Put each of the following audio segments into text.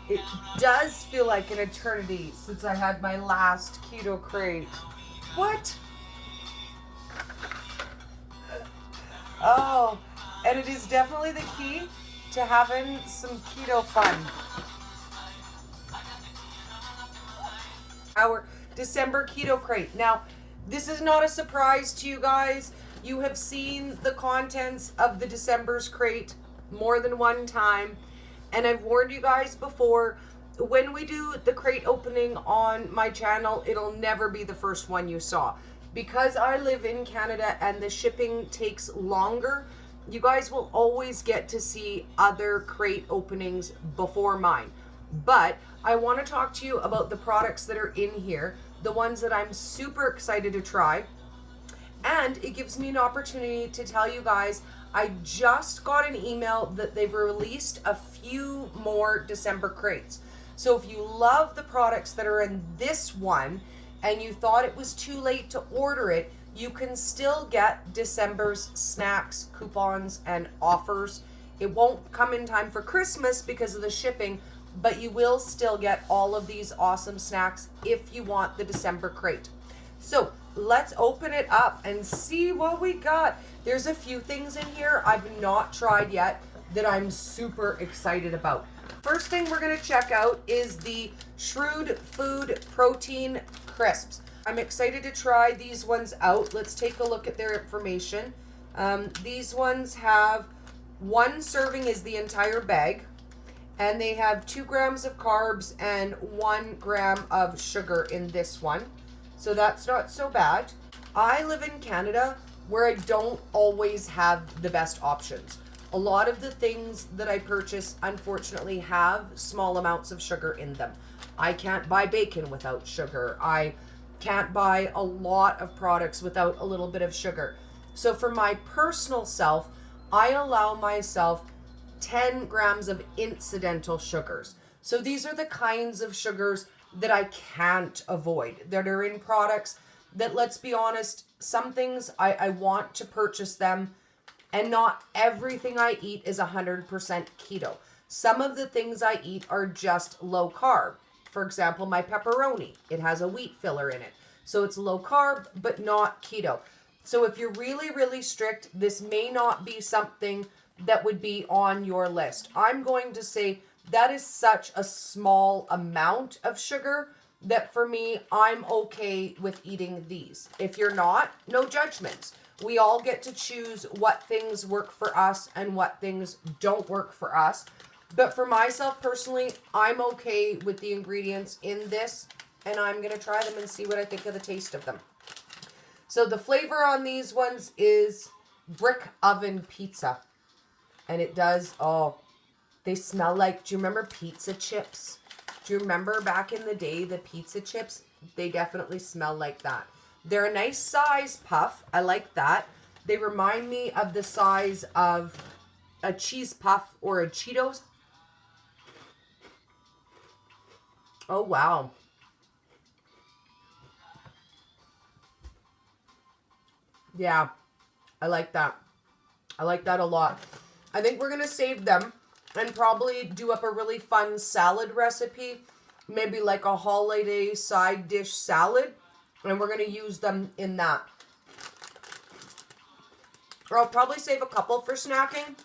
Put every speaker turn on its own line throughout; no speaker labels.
It does feel like an eternity since I had my last Keto Krate. What? Oh, and it is definitely the key to having some keto fun. Our December Keto Krate. Now, this is not a surprise to you guys. You have seen the contents of the December's crate more than one time. And I've warned you guys before, when we do the crate opening on my channel, it'll never be the first one you saw. Because I live in Canada and the shipping takes longer, you guys will always get to see other crate openings before mine. But I want to talk to you about the products that are in here, the ones that I'm super excited to try. And it gives me an opportunity to tell you guys, I just got an email that they've released a few more December crates. So if you love the products that are in this one and you thought it was too late to order it, you can still get December's snacks, coupons, and offers. It won't come in time for Christmas because of the shipping, but you will still get all of these awesome snacks if you want the December crate. So let's open it up and see what we got. There's a few things in here I've not tried yet that I'm super excited about. First thing we're going to check out is the SHREW Food Protein Crisps. I'm excited to try these ones out. Let's take a look at their information. These ones have one serving is the entire bag, and they have 2 grams of carbs and 1 gram of sugar in this one. So that's not so bad. I live in Canada where I don't always have the best options. A lot of the things that I purchase, unfortunately, have small amounts of sugar in them. I can't buy bacon without sugar. I can't buy a lot of products without a little bit of sugar. So for my personal self, I allow myself 10 grams of incidental sugars. So these are the kinds of sugars that I can't avoid, that are in products that, let's be honest, some things I want to purchase them, and not everything I eat is 100% keto. Some of the things I eat are just low carb. For example, my pepperoni, it has a wheat filler in it. So it's low carb, but not keto. So if you're really, really strict, this may not be something that would be on your list. I'm going to say that is such a small amount of sugar that for me, I'm okay with eating these. If you're not, no judgments. We all get to choose what things work for us and what things don't work for us. But for myself personally, I'm okay with the ingredients in this, and I'm going to try them and see what I think of the taste of them. So the flavor on these ones is brick oven pizza. And it does, they smell like, do you remember pizza chips? Do you remember back in the day, the pizza chips? They definitely smell like that. They're a nice size puff. I like that. They remind me of the size of a cheese puff or a Cheetos. Oh, wow. Yeah, I like that. I like that a lot. I think we're going to save them and probably do up a really fun salad recipe. Maybe like a holiday side dish salad. And we're going to use them in that. Or I'll probably save a couple for snacking.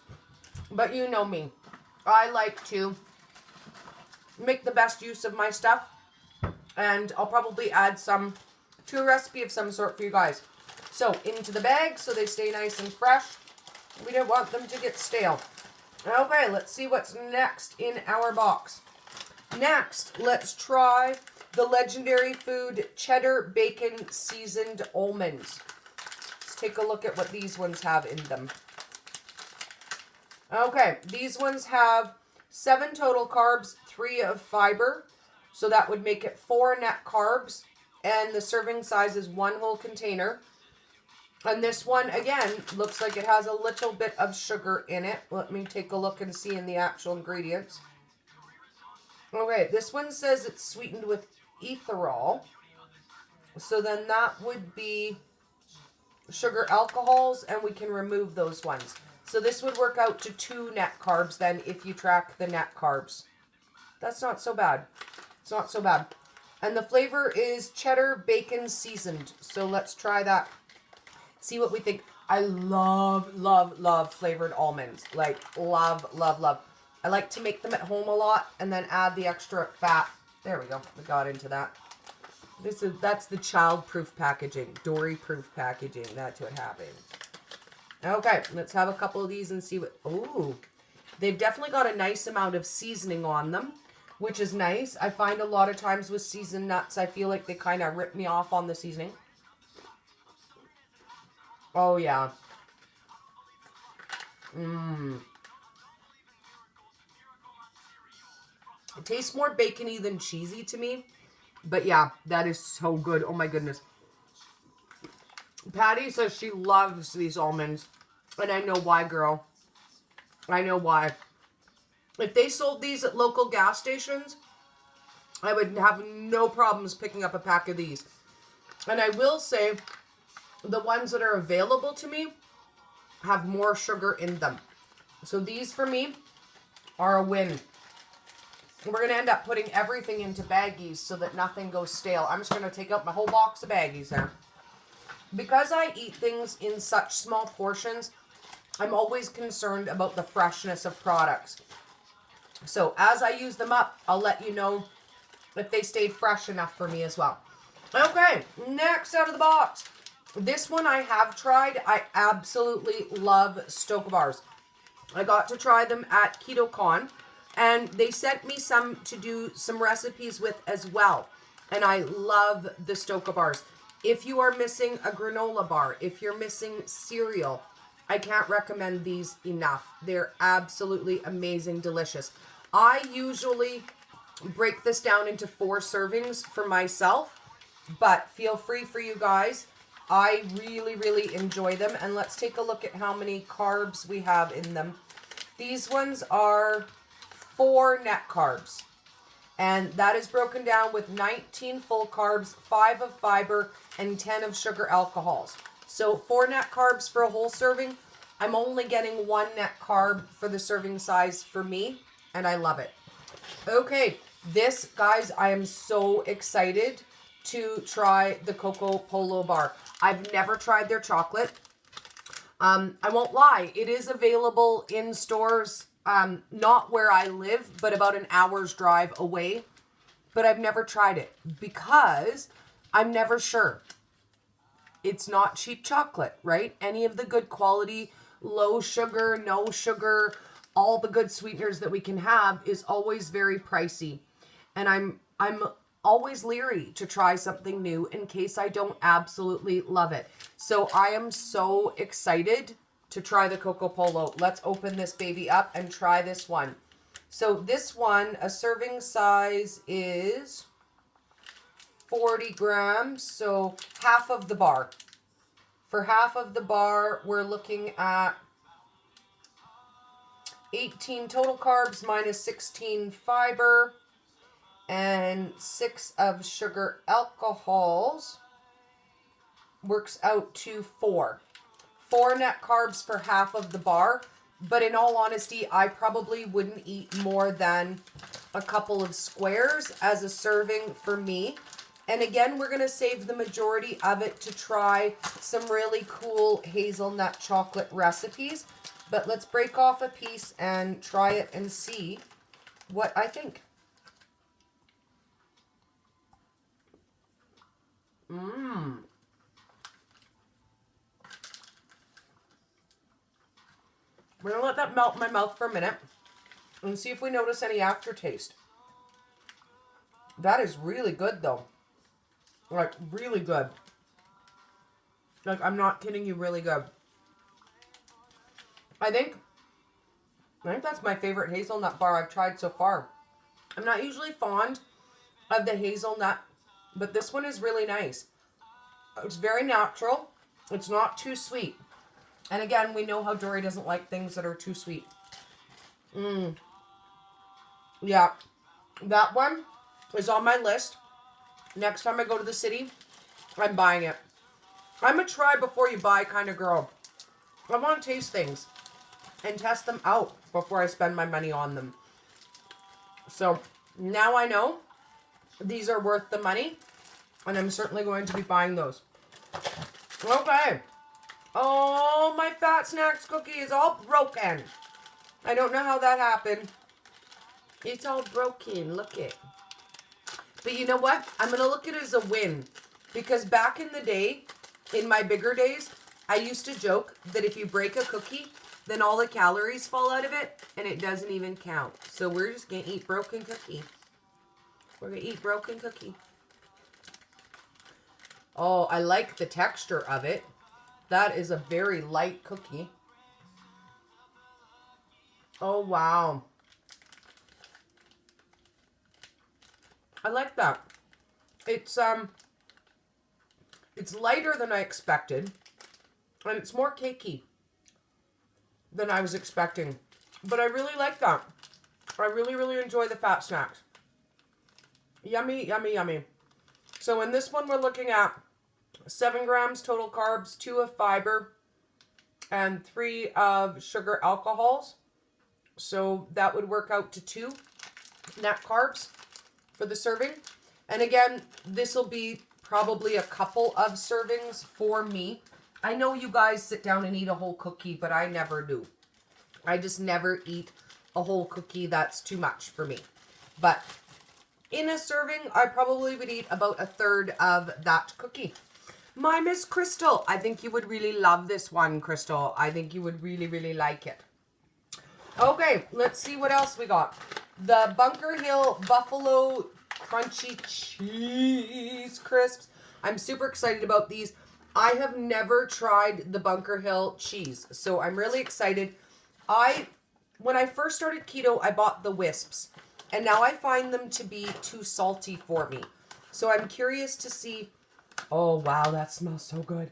But you know me. I like to make the best use of my stuff. And I'll probably add some to a recipe of some sort for you guys. So into the bag so they stay nice and fresh. We don't want them to get stale. Okay, let's see what's next in our box. Next, let's try the legendary food Cheddar Bacon Seasoned Almonds. Let's take a look at what these ones have in them. Okay, these ones have 7 total carbs, 3 of fiber. So that would make it 4 net carbs. And the serving size is 1 whole container. And this one, again, looks like it has a little bit of sugar in it. Let me take a look and see in the actual ingredients. Okay, this one says it's sweetened with ethanol. So then that would be sugar alcohols, and we can remove those ones. So this would work out to 2 net carbs then if you track the net carbs. That's not so bad. It's not so bad. And the flavor is cheddar bacon seasoned. So let's try that. See what we think. I love, love, love flavored almonds. Like, love, love, love. I like to make them at home a lot and then add the extra fat. There we go. We got into that. That's the child-proof packaging. Dori-proof packaging. That's what happens. Okay, let's have a couple of these and see what... Ooh. They've definitely got a nice amount of seasoning on them, which is nice. I find a lot of times with seasoned nuts, I feel like they kind of rip me off on the seasoning. Oh, yeah. Mmm. It tastes more bacony than cheesy to me. But yeah, that is so good. Oh my goodness. Patty says she loves these almonds. And I know why, girl. I know why. If they sold these at local gas stations, I would have no problems picking up a pack of these. And I will say, the ones that are available to me have more sugar in them. So these for me are a win. We're going to end up putting everything into baggies so that nothing goes stale. I'm just going to take out my whole box of baggies there. Because I eat things in such small portions, I'm always concerned about the freshness of products. So as I use them up, I'll let you know if they stayed fresh enough for me as well. Okay, next out of the box. This one I have tried. I absolutely love STOKABARS. I got to try them at KetoCon. And they sent me some to do some recipes with as well. And I love the STOKABARS. If you are missing a granola bar, if you're missing cereal, I can't recommend these enough. They're absolutely amazing, delicious. I usually break this down into 4 servings for myself, but feel free for you guys. I really, really enjoy them. And let's take a look at how many carbs we have in them. These ones are 4 net carbs, and that is broken down with 19 full carbs, 5 of fiber, and 10 of sugar alcohols. So 4 net carbs for a whole serving. I'm only getting 1 net carb for the serving size for me, and I love it. Okay, this, guys, I am so excited to try the COCO POLO bar. I've never tried their chocolate. I won't lie, it is available in stores. Not where I live, but about an hour's drive away. But I've never tried it because I'm never sure. It's not cheap chocolate, right? Any of the good quality, low sugar, no sugar, all the good sweeteners that we can have is always very pricey. And I'm always leery to try something new in case I don't absolutely love it. So I am so excited to try the COCO POLO. Let's open this baby up and try this one. So this one, a serving size is 40 grams, so half of the bar. For half of the bar, we're looking at 18 total carbs minus 16 fiber and 6 of sugar alcohols. Works out to 4. 4 net carbs for half of the bar, but in all honesty, I probably wouldn't eat more than a couple of squares as a serving for me. And again, we're going to save the majority of it to try some really cool hazelnut chocolate recipes. But let's break off a piece and try it and see what I think. We're going to let that melt in my mouth for a minute and see if we notice any aftertaste. That is really good, though. Like, really good. Like, I'm not kidding you, really good. I think that's my favorite hazelnut bar I've tried so far. I'm not usually fond of the hazelnut, but this one is really nice. It's very natural. It's not too sweet. And again, we know how Dori doesn't like things that are too sweet. Yeah, that one is on my list. Next time I go to the city, I'm buying it. I'm a try before you buy kind of girl. I want to taste things and test them out before I spend my money on them. So Now I know these are worth the money, and I'm certainly going to be buying those. Okay. Oh, my Fat Snacks cookie is all broken. I don't know how that happened. It's all broken. Look it. But you know what? I'm going to look at it as a win. Because back in the day, in my bigger days, I used to joke that if you break a cookie, then all the calories fall out of it, and it doesn't even count. So we're just going to eat broken cookie. We're going to eat broken cookie. Oh, I like the texture of it. That is a very light cookie. Oh, wow. I like that. It's lighter than I expected, and it's more cakey than I was expecting. But I really like that. I really, really enjoy the Fat Snacks. Yummy, yummy, yummy. So in this one, we're looking at 7 grams total carbs, 2 of fiber, and 3 of sugar alcohols. So that would work out to 2 net carbs for the serving. And again, this will be probably a couple of servings for me. I know you guys sit down and eat a whole cookie, but I never do. I just never eat a whole cookie. That's too much for me. But in a serving, I probably would eat about a third of that cookie. My Miss Crystal, I think you would really love this one, Crystal. I think you would really, really like it. Okay, let's see what else we got. The Bunker Hill Buffalo Crunchy Cheese Crisps. I'm super excited about these. I have never tried the Bunker Hill cheese, so I'm really excited. When I first started keto, I bought the Wisps, and now I find them to be too salty for me. So I'm curious to see. Oh, wow, that smells so good.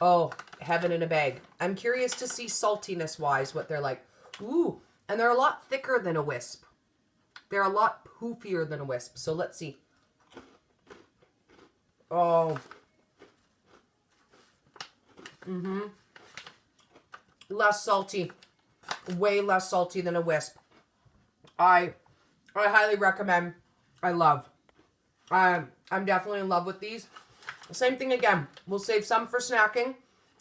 Oh, heaven in a bag. I'm curious to see saltiness-wise what they're like. Ooh, and they're a lot thicker than a Wisp. They're a lot poofier than a Wisp. So let's see. Oh. Less salty. Way less salty than a Wisp. I highly recommend. I love. I'm definitely in love with these. Same thing again. We'll save some for snacking.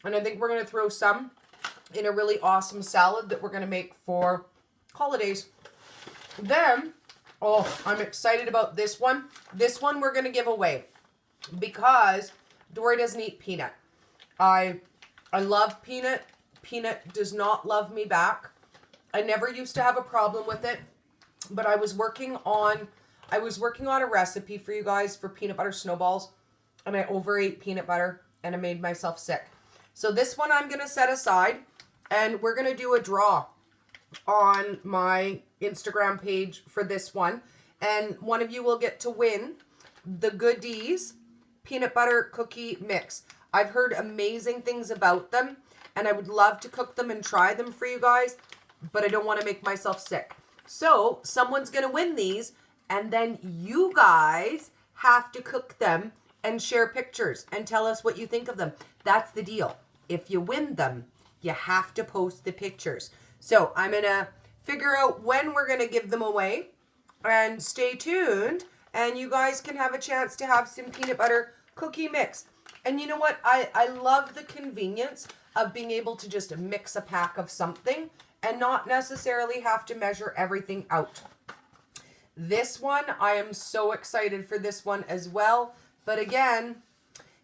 And I think we're going to throw some in a really awesome salad that we're going to make for holidays. Then, oh, I'm excited about this one. This one we're going to give away because Dori doesn't eat peanut. I love peanut. Peanut does not love me back. I never used to have a problem with it, but I was working on a recipe for you guys for peanut butter snowballs, and I overate peanut butter, and I made myself sick. So this one I'm going to set aside, and we're going to do a draw on my Instagram page for this one, and one of you will get to win the DEE'S peanut butter cookie mix. I've heard amazing things about them, and I would love to cook them and try them for you guys, but I don't want to make myself sick. So someone's going to win these, and then you guys have to cook them and share pictures and tell us what you think of them. That's the deal. If you win them, you have to post the pictures. So I'm going to figure out when we're going to give them away, and stay tuned, and you guys can have a chance to have some peanut butter cookie mix. And you know what? I love the convenience of being able to just mix a pack of something and not necessarily have to measure everything out. This one, I am so excited for this one as well. But again,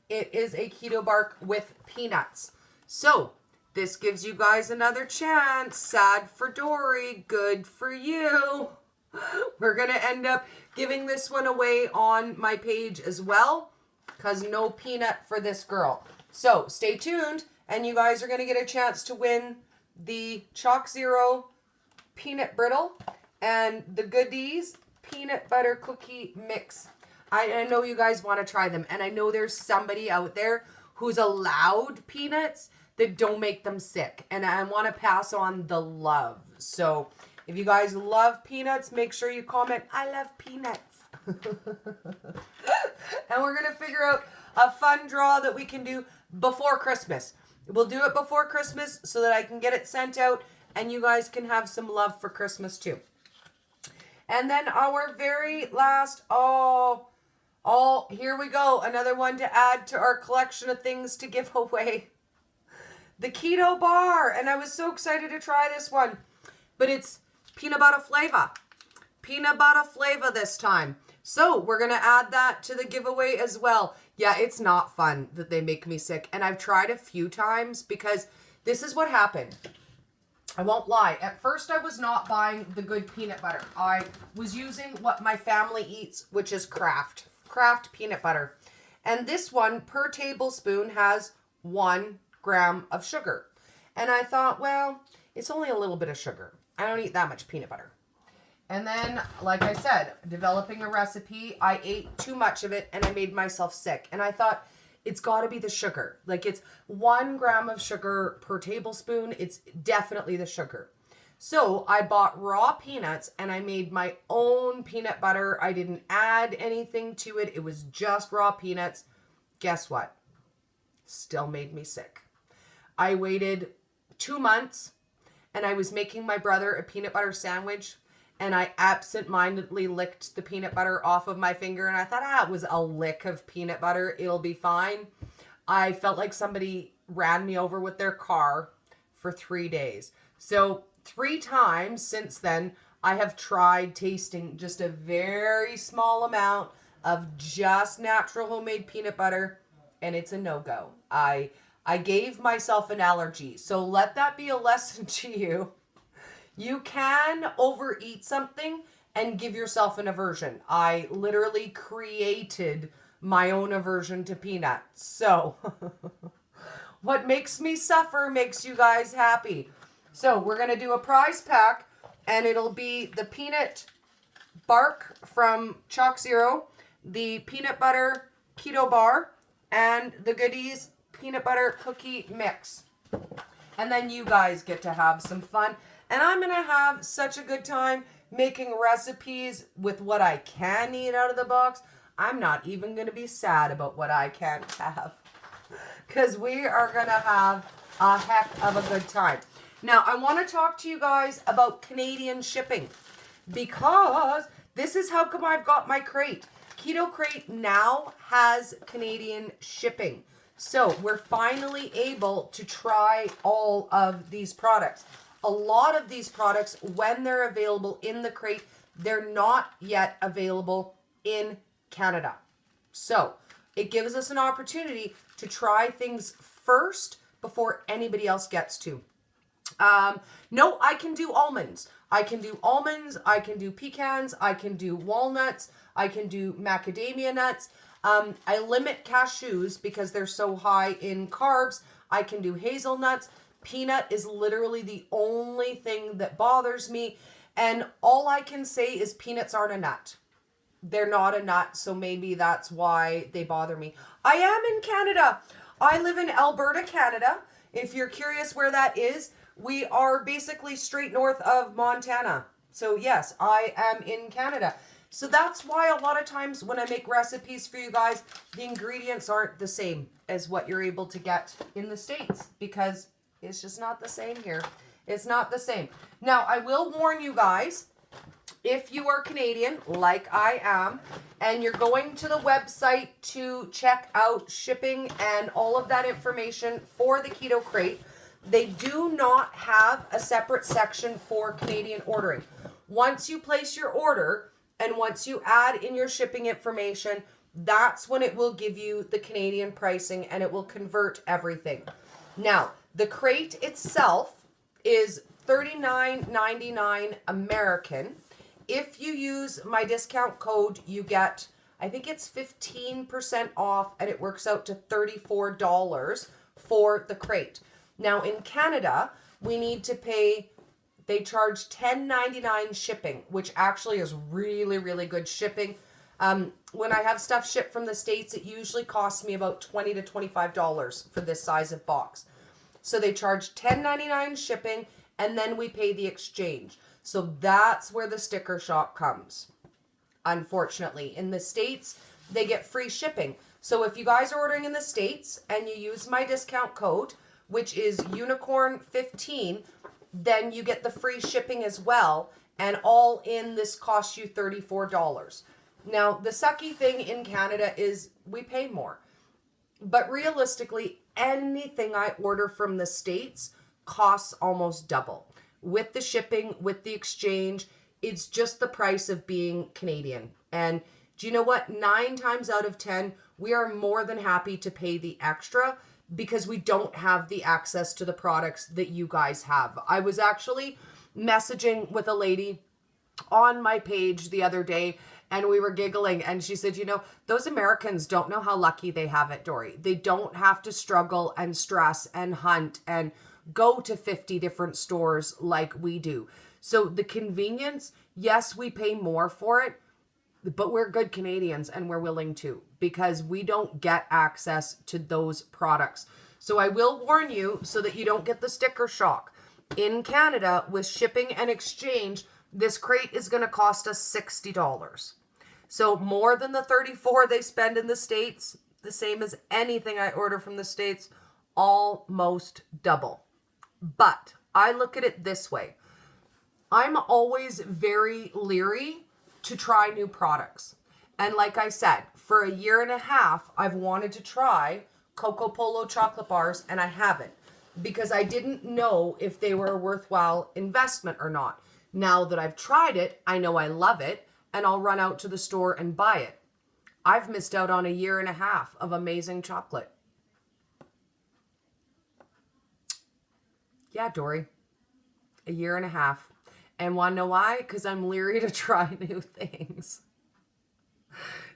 it is a Keto Bark with peanuts. So this gives you guys another chance. Sad for Dori, good for you. We're going to end up giving this one away on my page as well, because no peanut for this girl. So stay tuned, and you guys are going to get a chance to win the CHOC Zero peanut brittle and the DEE'S peanut butter cookie mix. I know you guys want to try them, and I know there's somebody out there who's allowed peanuts that don't make them sick, and I want to pass on the love. So if you guys love peanuts, make sure you comment, I love peanuts. And we're going to figure out a fun draw that we can do before Christmas. We'll do it before Christmas so that I can get it sent out, and you guys can have some love for Christmas too. And then our very last, here we go. Another one to add to our collection of things to give away. The Keto Bar. And I was so excited to try this one. But it's peanut butter flavor. Peanut butter flavor this time. So we're going to add that to the giveaway as well. Yeah, it's not fun that they make me sick. And I've tried a few times because this is what happened. I won't lie. At first, I was not buying the good peanut butter. I was using what my family eats, which is Kraft peanut butter. And this one per tablespoon has 1 gram of sugar. And I thought, well, it's only a little bit of sugar. I don't eat that much peanut butter. And then, like I said, developing a recipe, I ate too much of it and I made myself sick. And I thought, it's got to be the sugar. Like, it's 1 gram of sugar per tablespoon. It's definitely the sugar. So I bought raw peanuts and I made my own peanut butter. I didn't add anything to it. It was just raw peanuts. Guess what? Still made me sick. I waited 2 months and I was making my brother a peanut butter sandwich. And I absent-mindedly licked the peanut butter off of my finger. And I thought, it was a lick of peanut butter. It'll be fine. I felt like somebody ran me over with their car for 3 days. So 3 times since then, I have tried tasting just a very small amount of just natural homemade peanut butter. And it's a no-go. I gave myself an allergy. So let that be a lesson to you. You can overeat something and give yourself an aversion. I literally created my own aversion to peanuts. So what makes me suffer makes you guys happy. So we're going to do a prize pack and it'll be the peanut bark from CHOC Zero, the peanut butter keto bar, and the goodies peanut butter cookie mix. And then you guys get to have some fun. And I'm going to have such a good time making recipes with what I can eat out of the box. I'm not even going to be sad about what I can't have. Because we are going to have a heck of a good time. Now, I want to talk to you guys about Canadian shipping. Because this is how come I've got my crate. Keto Krate now has Canadian shipping. So we're finally able to try all of these products. A lot of these products, when they're available in the crate, they're not yet available in Canada. So it gives us an opportunity to try things first before anybody else gets to. No, I can do almonds. I can do almonds. I can do pecans. I can do walnuts. I can do macadamia nuts. I limit cashews because they're so high in carbs. I can do hazelnuts. Peanut is literally the only thing that bothers me. And all I can say is peanuts aren't a nut. They're not a nut, so maybe that's why they bother me. I am in Canada. I live in Alberta, Canada. If you're curious where that is, we are basically straight north of Montana. So yes, I am in Canada. So that's why a lot of times when I make recipes for you guys, the ingredients aren't the same as what you're able to get in the States because it's just not the same here. It's not the same. Now, I will warn you guys, if you are Canadian, like I am, and you're going to the website to check out shipping and all of that information for the Keto Krate, they do not have a separate section for Canadian ordering. Once you place your order and once you add in your shipping information, that's when it will give you the Canadian pricing and it will convert everything. Now, the crate itself is $39.99 American. If you use my discount code, you get, I think it's 15% off, and it works out to $34 for the crate. Now, in Canada, we need to pay, they charge $10.99 shipping, which actually is really, really good shipping. When I have stuff shipped from the States, it usually costs me about $20 to $25 for this size of box. So they charge $10.99 shipping, and then we pay the exchange. So that's where the sticker shock comes. Unfortunately, in the States, they get free shipping. So if you guys are ordering in the States and you use my discount code, which is unicorn15, then you get the free shipping as well. And all in, this costs you $34. Now, the sucky thing in Canada is we pay more. But realistically, anything I order from the States costs almost double. With the shipping, with the exchange, it's just the price of being Canadian. And do you know what? 9 times out of 10, we are more than happy to pay the extra because we don't have the access to the products that you guys have. I was actually messaging with a lady on my page the other day, and we were giggling, and she said, you know, those Americans don't know how lucky they have it, Dori. They don't have to struggle and stress and hunt and go to 50 different stores like we do. So the convenience, yes, we pay more for it, but we're good Canadians and we're willing to, because we don't get access to those products. So I will warn you so that you don't get the sticker shock. In Canada, with shipping and exchange, this crate is going to cost us $60. So more than the $34 they spend in the States, the same as anything I order from the States, almost double. But I look at it this way. I'm always very leery to try new products. And like I said, for a year and a half, I've wanted to try COCO POLO chocolate bars, and I haven't, because I didn't know if they were a worthwhile investment or not. Now that I've tried it, I know I love it, and I'll run out to the store and buy it. I've missed out on a year and a half of amazing chocolate. Yeah, Dori, a year and a half. And want to know why? Because I'm leery to try new things.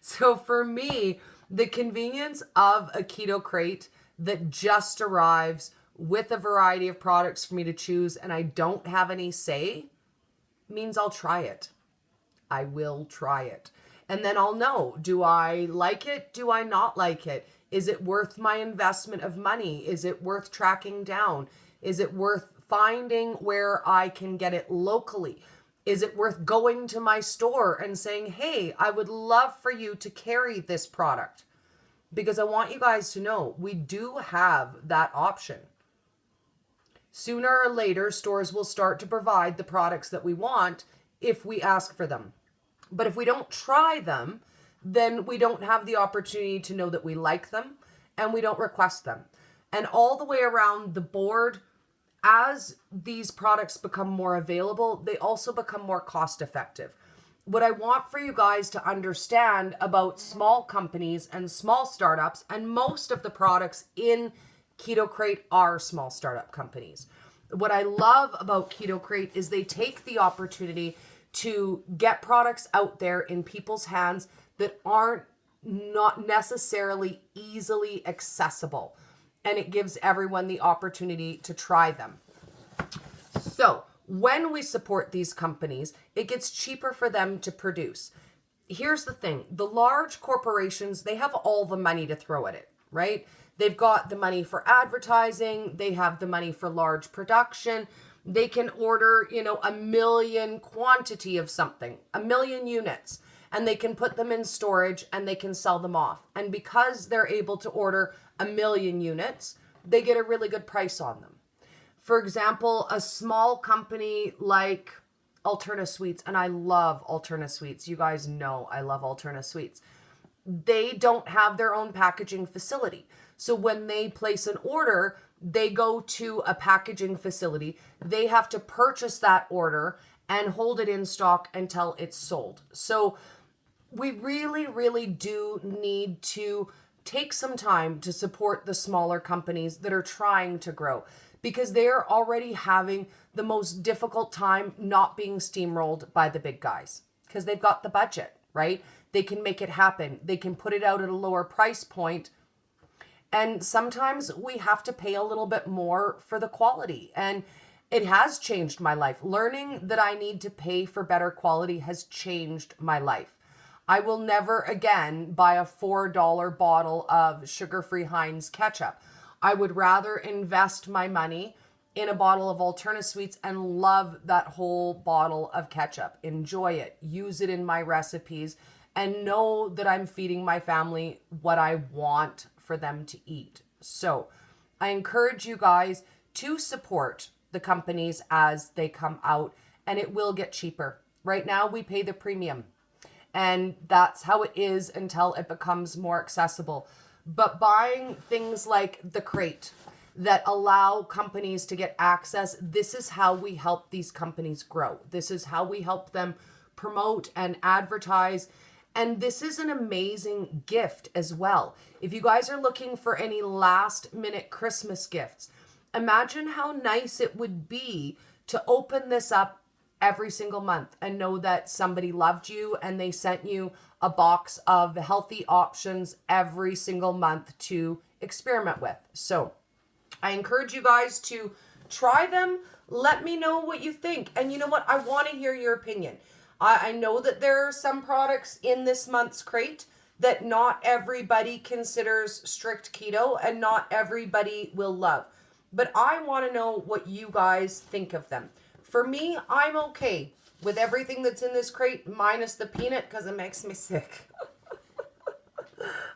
So for me, the convenience of a keto crate that just arrives with a variety of products for me to choose and I don't have any say means I'll try it. I will try it. And then I'll know, do I like it? Do I not like it? Is it worth my investment of money? Is it worth tracking down? Is it worth finding where I can get it locally? Is it worth going to my store and saying, hey, I would love for you to carry this product? Because I want you guys to know we do have that option. Sooner or later, stores will start to provide the products that we want if we ask for them. But if we don't try them, then we don't have the opportunity to know that we like them, and we don't request them. And all the way around the board, as these products become more available, they also become more cost effective. What I want for you guys to understand about small companies and small startups, and most of the products in Keto Krate are small startup companies. What I love about Keto Krate is they take the opportunity to get products out there in people's hands that aren't not necessarily easily accessible. And it gives everyone the opportunity to try them. So when we support these companies, it gets cheaper for them to produce. Here's the thing. The large corporations, they have all the money to throw at it, right? They've got the money for advertising. They have the money for large production. They can order, 1 million quantity of something, 1 million units, and they can put them in storage and they can sell them off. And because they're able to order 1 million units, they get a really good price on them. For example, a small company like Alterna Sweets, and I love Alterna Sweets. You guys know I love Alterna Sweets. They don't have their own packaging facility. So when they place an order, they go to a packaging facility. They have to purchase that order and hold it in stock until it's sold. So we really, really do need to take some time to support the smaller companies that are trying to grow, because they're already having the most difficult time not being steamrolled by the big guys, because they've got the budget, right? They can make it happen. They can put it out at a lower price point. And sometimes we have to pay a little bit more for the quality. And it has changed my life. Learning that I need to pay for better quality has changed my life. I will never again buy a $4 bottle of sugar-free Heinz ketchup. I would rather invest my money in a bottle of Alterna Sweets and love that whole bottle of ketchup. Enjoy it. Use it in my recipes and know that I'm feeding my family what I want for them to eat. So I encourage you guys to support the companies as they come out and it will get cheaper. Right now we pay the premium, and that's how it is until it becomes more accessible. But buying things like the crate that allow companies to get access, this is how we help these companies grow. This is how we help them promote and advertise. And this is an amazing gift as well. If you guys are looking for any last minute Christmas gifts, imagine how nice it would be to open this up every single month and know that somebody loved you and they sent you a box of healthy options every single month to experiment with. So I encourage you guys to try them. Let me know what you think. And you know what? I want to hear your opinion. I know that there are some products in this month's crate that not everybody considers strict keto and not everybody will love. But I want to know what you guys think of them. For me, I'm okay with everything that's in this crate minus the peanut because it makes me sick.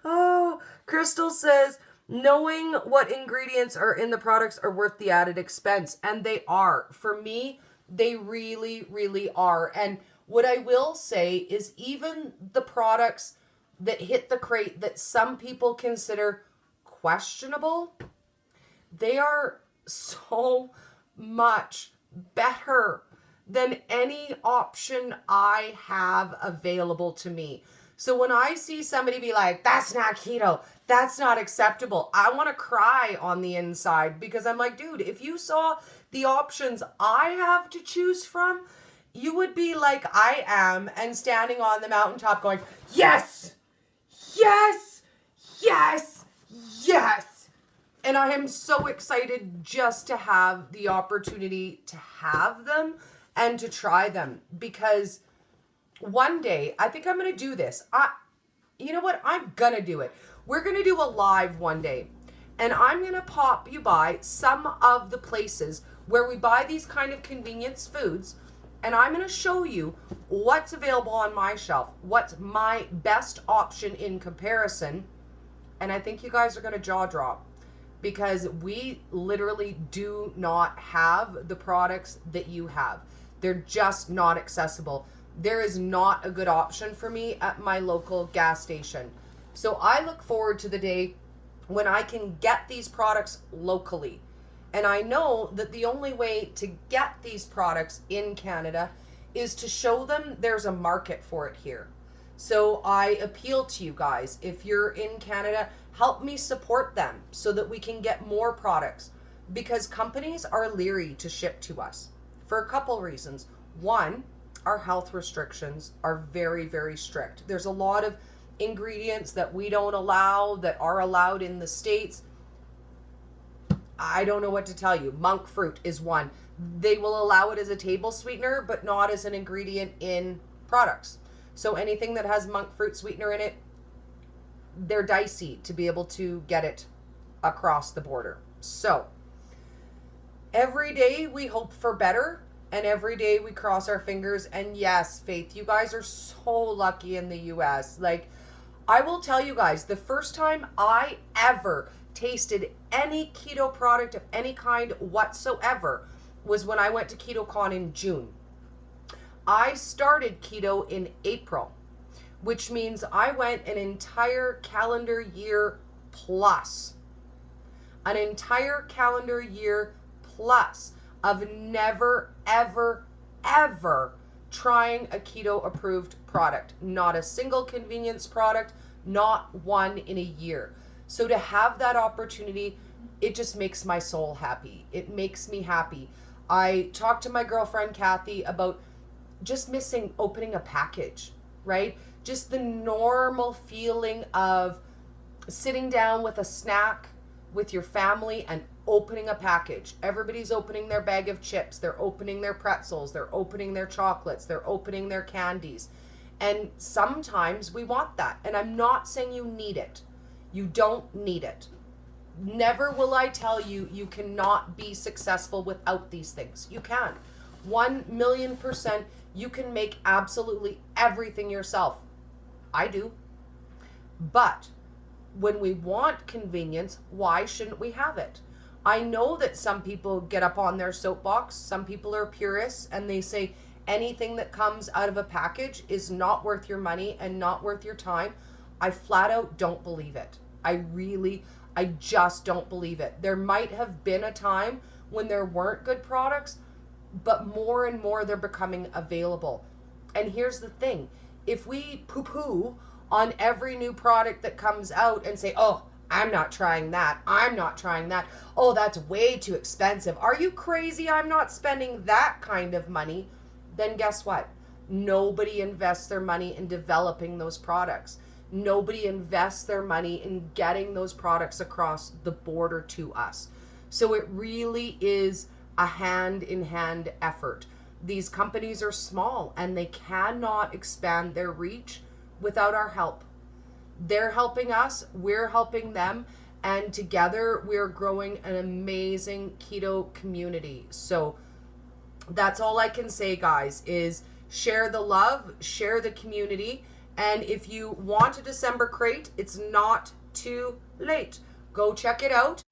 Oh, Crystal says, knowing what ingredients are in the products are worth the added expense. And they are. For me, they really, really are. And what I will say is even the products that hit the crate that some people consider questionable, they are so much better than any option I have available to me. So when I see somebody be like, that's not keto, that's not acceptable, I want to cry on the inside because I'm like, dude, if you saw the options I have to choose from, you would be like I am and standing on the mountaintop going, yes, yes, yes, yes. And I am so excited just to have the opportunity to have them and to try them because one day, I think I'm going to do this. You know what? I'm going to do it. We're going to do a live one day and I'm going to pop you by some of the places where we buy these kind of convenience foods. And I'm going to show you what's available on my shelf, what's my best option in comparison. And I think you guys are going to jaw drop because we literally do not have the products that you have. They're just not accessible. There is not a good option for me at my local gas station. So I look forward to the day when I can get these products locally. And I know that the only way to get these products in Canada is to show them there's a market for it here. So I appeal to you guys, if you're in Canada, help me support them so that we can get more products because companies are leery to ship to us for a couple reasons. One, our health restrictions are very, very strict. There's a lot of ingredients that we don't allow that are allowed in the States. I don't know what to tell you. Monk fruit is one. They will allow it as a table sweetener, but not as an ingredient in products. So anything that has monk fruit sweetener in it, they're dicey to be able to get it across the border. So every day we hope for better, and every day we cross our fingers. And yes, Faith, you guys are so lucky in the US. Like, I will tell you guys, the first time I ever tasted any keto product of any kind whatsoever was when I went to KetoCon in June. I started keto in April, which means I went an entire calendar year plus. An entire calendar year plus of never, ever, ever trying a keto approved product. Not a single convenience product, not one in a year. So to have that opportunity, it just makes my soul happy. It makes me happy. I talked to my girlfriend, Kathy, about just missing opening a package, right? Just the normal feeling of sitting down with a snack with your family and opening a package. Everybody's opening their bag of chips. They're opening their pretzels. They're opening their chocolates. They're opening their candies. And sometimes we want that. And I'm not saying you need it. You don't need it. Never will I tell you you cannot be successful without these things. You can. 1,000,000%. You can make absolutely everything yourself. I do. But when we want convenience, why shouldn't we have it? I know that some people get up on their soapbox. Some people are purists and they say anything that comes out of a package is not worth your money and not worth your time. I flat out don't believe it. I just don't believe it. There might have been a time when there weren't good products, but more and more they're becoming available. And here's the thing. If we poo-poo on every new product that comes out and say, oh, I'm not trying that. I'm not trying that. Oh, that's way too expensive. Are you crazy? I'm not spending that kind of money. Then guess what? Nobody invests their money in developing those products. Nobody invests their money in getting those products across the border to us. So it really is a hand-in-hand effort. These companies are small and they cannot expand their reach without our help. They're helping us, we're helping them, and together we're growing an amazing keto community. So that's all I can say, guys, is share the love, share the community, and if you want a December crate, it's not too late. Go check it out.